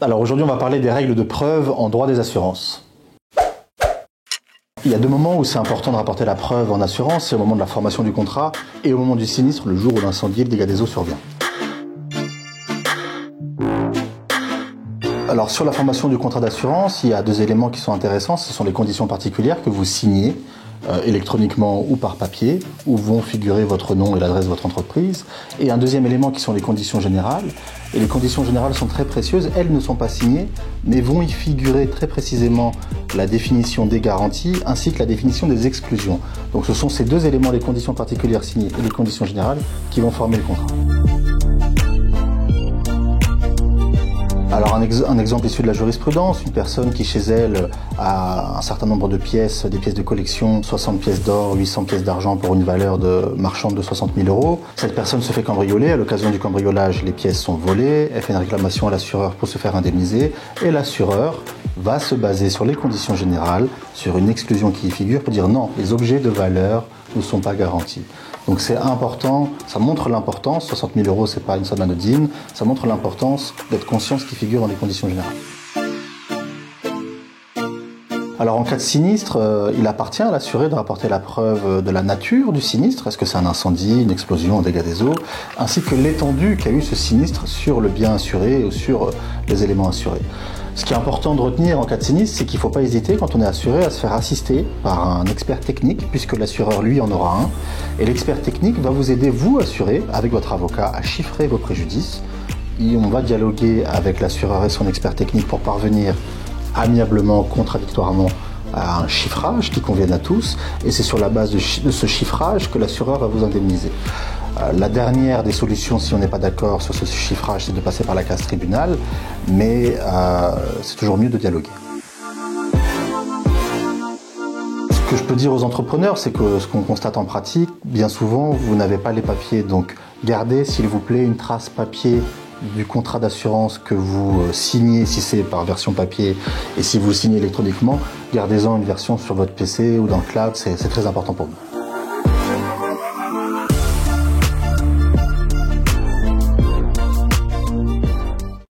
Alors aujourd'hui, on va parler des règles de preuve en droit des assurances. Il y a deux moments où c'est important de rapporter la preuve en assurance, c'est au moment de la formation du contrat et au moment du sinistre, le jour où l'incendie et le dégât des eaux survient. Alors sur la formation du contrat d'assurance, il y a deux éléments qui sont intéressants, ce sont les conditions particulières que vous signez électroniquement ou par papier, où vont figurer votre nom et l'adresse de votre entreprise. Et un deuxième élément qui sont les conditions générales. Et les conditions générales sont très précieuses, elles ne sont pas signées, mais vont y figurer très précisément la définition des garanties ainsi que la définition des exclusions. Donc ce sont ces deux éléments, les conditions particulières signées et les conditions générales, qui vont former le contrat. Alors un exemple issu de la jurisprudence, une personne qui chez elle a un certain nombre de pièces, des pièces de collection, 60 pièces d'or, 800 pièces d'argent pour une valeur marchande de 60 000 €. Cette personne se fait cambrioler, à l'occasion du cambriolage, les pièces sont volées, elle fait une réclamation à l'assureur pour se faire indemniser et l'assureur va se baser sur les conditions générales, sur une exclusion qui y figure pour dire non, les objets de valeur ne sont pas garantis. Donc c'est important, ça montre l'importance, 60 000 € c'est pas une somme anodine, ça montre l'importance d'être conscient de ce qui figure dans les conditions générales. Alors en cas de sinistre, il appartient à l'assuré de rapporter la preuve de la nature du sinistre, est-ce que c'est un incendie, une explosion, un dégât des eaux, ainsi que l'étendue qu'a eu ce sinistre sur le bien assuré ou sur les éléments assurés. Ce qui est important de retenir en cas de sinistre, c'est qu'il ne faut pas hésiter, quand on est assuré, à se faire assister par un expert technique, puisque l'assureur, lui, en aura un. Et l'expert technique va vous aider, vous, assuré, avec votre avocat, à chiffrer vos préjudices. Et on va dialoguer avec l'assureur et son expert technique pour parvenir amiablement, contradictoirement, à un chiffrage qui convienne à tous. Et c'est sur la base de ce chiffrage que l'assureur va vous indemniser. La dernière des solutions, si on n'est pas d'accord sur ce chiffrage, c'est de passer par la case tribunal, mais c'est toujours mieux de dialoguer. Ce que je peux dire aux entrepreneurs, c'est que ce qu'on constate en pratique, bien souvent, vous n'avez pas les papiers. Donc gardez, s'il vous plaît, une trace papier du contrat d'assurance que vous signez, si c'est par version papier, et si vous signez électroniquement, gardez-en une version sur votre PC ou dans le cloud, c'est très important pour vous.